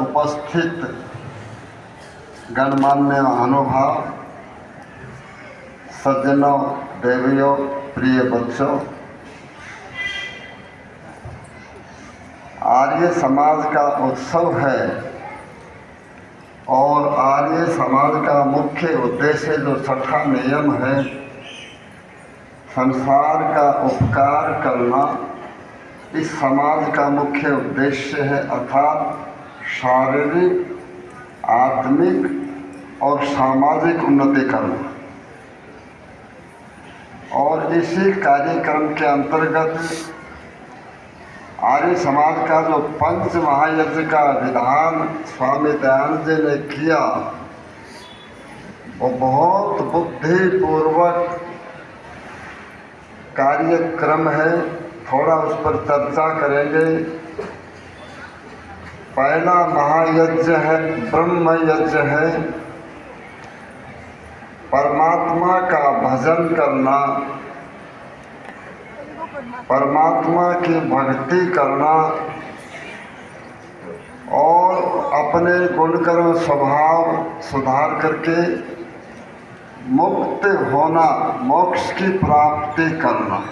उपस्थित गणमान्य महानुभाव, सज्जनों, देवियों, प्रिय बच्चों, आर्य समाज का उत्सव है और आर्य समाज का मुख्य उद्देश्य जो छठा नियम है, संसार का उपकार करना, इस समाज का मुख्य उद्देश्य है। अर्थात शारीरिक, आत्मिक और सामाजिक उन्नति करना। और इसी कार्यक्रम के अंतर्गत आर्य समाज का जो पंच महायज्ञ का विधान स्वामी दयानंद जी ने किया, वो बहुत बुद्धिपूर्वक कार्यक्रम है। थोड़ा उस पर चर्चा करेंगे। पहला महायज्ञ है, ब्रह्म यज्ञ है, परमात्मा का भजन करना, परमात्मा की भक्ति करना और अपने गुणकर्म स्वभाव सुधार करके मुक्त होना, मोक्ष की प्राप्ति करना।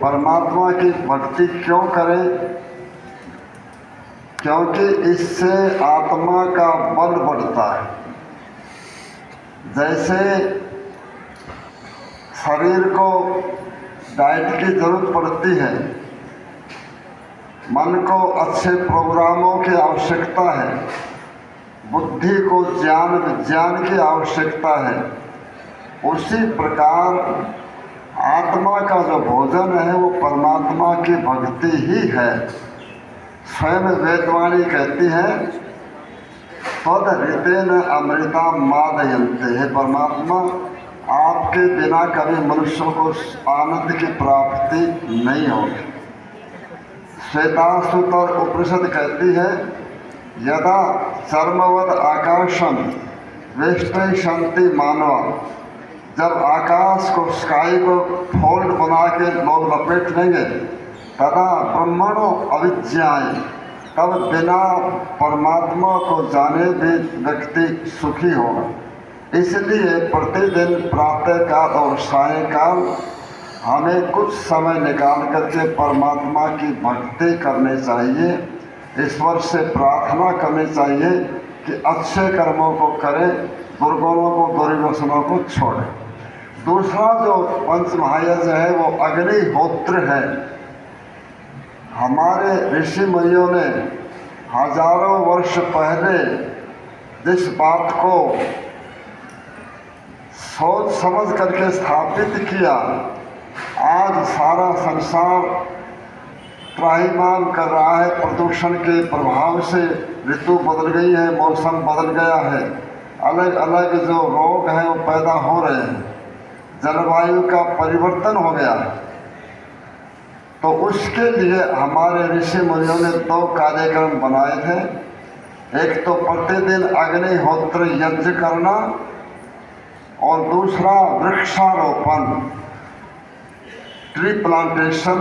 परमात्मा की भक्ति क्यों करें? क्योंकि इससे आत्मा का बल बढ़ता है। जैसे शरीर को डाइट की जरूरत पड़ती है, मन को अच्छे प्रोग्रामों की आवश्यकता है, बुद्धि को ज्ञान विज्ञान की आवश्यकता है, उसी प्रकार आत्मा का जो भोजन है वो परमात्मा की भक्ति ही है। स्वयं वेदवाणी कहती है, तद ऋतेन अमृता मादयन्ते, है परमात्मा आपके बिना कभी मनुष्यों को आनंद की प्राप्ति नहीं होगी। श्वेताश्वतर उपनिषद कहती है, यदा चर्मवद आकाशम वेष्टि शांति मानवा, जब आकाश को, स्काई को फोल्ड बना के लोग लपेट लेंगे, तदा ब्रह्मणो अविज्ञाय, तब बिना परमात्मा को जाने भी व्यक्ति सुखी होगा। इसलिए प्रतिदिन प्रातःकाल और सायंकाल हमें कुछ समय निकाल करके परमात्मा की भक्ति करनी चाहिए। ईश्वर से प्रार्थना करनी चाहिए कि अच्छे कर्मों को करें, दुर्गुणों को, दुर्व्यसनों को छोड़ें। दूसरा जो पंच महायज्ञ है वो अग्निहोत्र है। हमारे ऋषि मुनियों ने हजारों वर्ष पहले जिस बात को सोच समझ करके स्थापित किया, आज सारा संसार त्राहिमाम कर रहा है। प्रदूषण के प्रभाव से ऋतु बदल गई है, मौसम बदल गया है, अलग अलग जो रोग हैं वो पैदा हो रहे हैं, जलवायु का परिवर्तन हो गया। तो उसके लिए हमारे ऋषि मुनियों ने 2 कार्यक्रम बनाए थे। एक तो प्रतिदिन अग्निहोत्र यज्ञ करना और दूसरा वृक्षारोपण, ट्री प्लांटेशन।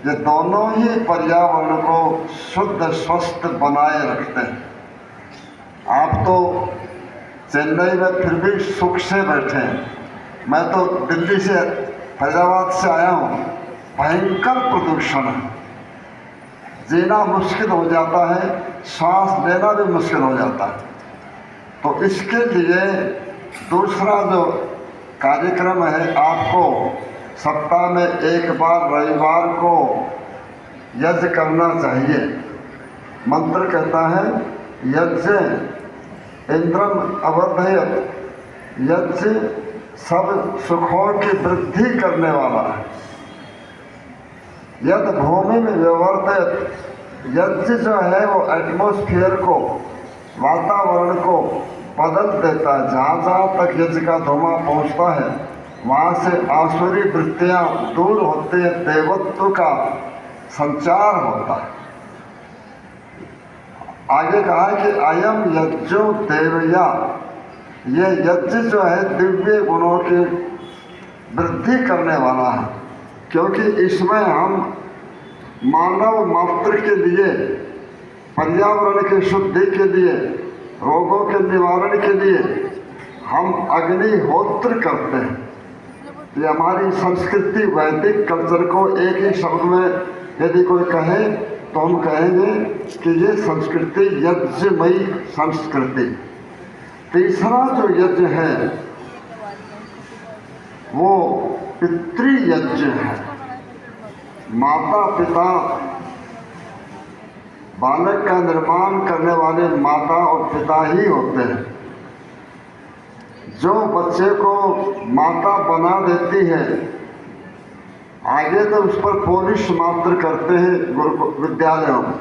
ये दोनों ही पर्यावरण को शुद्ध स्वस्थ बनाए रखते हैं। आप तो चेन्नई में फिर भी सुख से बैठे हैं, मैं तो दिल्ली से, फैजाबाद से आया हूँ। भयंकर प्रदूषण है, जीना मुश्किल हो जाता है, सांस लेना भी मुश्किल हो जाता है। तो इसके लिए दूसरा जो कार्यक्रम है, आपको सप्ताह में एक बार रविवार को यज्ञ करना चाहिए। मंत्र कहता है, यज्ञ इंद्रम अवर्धयत, यज्ञ सब सुखों की वृद्धि करने वाला है। यद भूमि में व्यवर्तित, यज्ञ जो है वो एटमॉस्फेयर को, वातावरण को बदल देता है। जहाँ जहाँ तक यज्ञ का धुआं पहुँचता है वहाँ से आसुरी वृत्तियाँ दूर होती है, देवत्व का संचार होता है। आगे कहा कि अयम यज्ञो देवया, ये यज्ञ जो है दिव्य गुणों की वृद्धि करने वाला है, क्योंकि इसमें हम मानव मात्र के लिए पर्यावरण की शुद्धि के लिए, रोगों के निवारण के लिए हम अग्निहोत्र करते हैं। ये हमारी संस्कृति, वैदिक कल्चर को एक ही शब्द में यदि कोई कहे तो हम कहेंगे कि ये संस्कृति यज्ञमयी संस्कृति। तीसरा जो यज्ञ है वो पितृयज्ञ है। माता पिता, बालक का निर्माण करने वाले माता और पिता ही होते हैं। जो बच्चे को माता बना देती है, आगे तो उस पर पॉलिश मात्र करते हैं गुरु विद्यालयों में,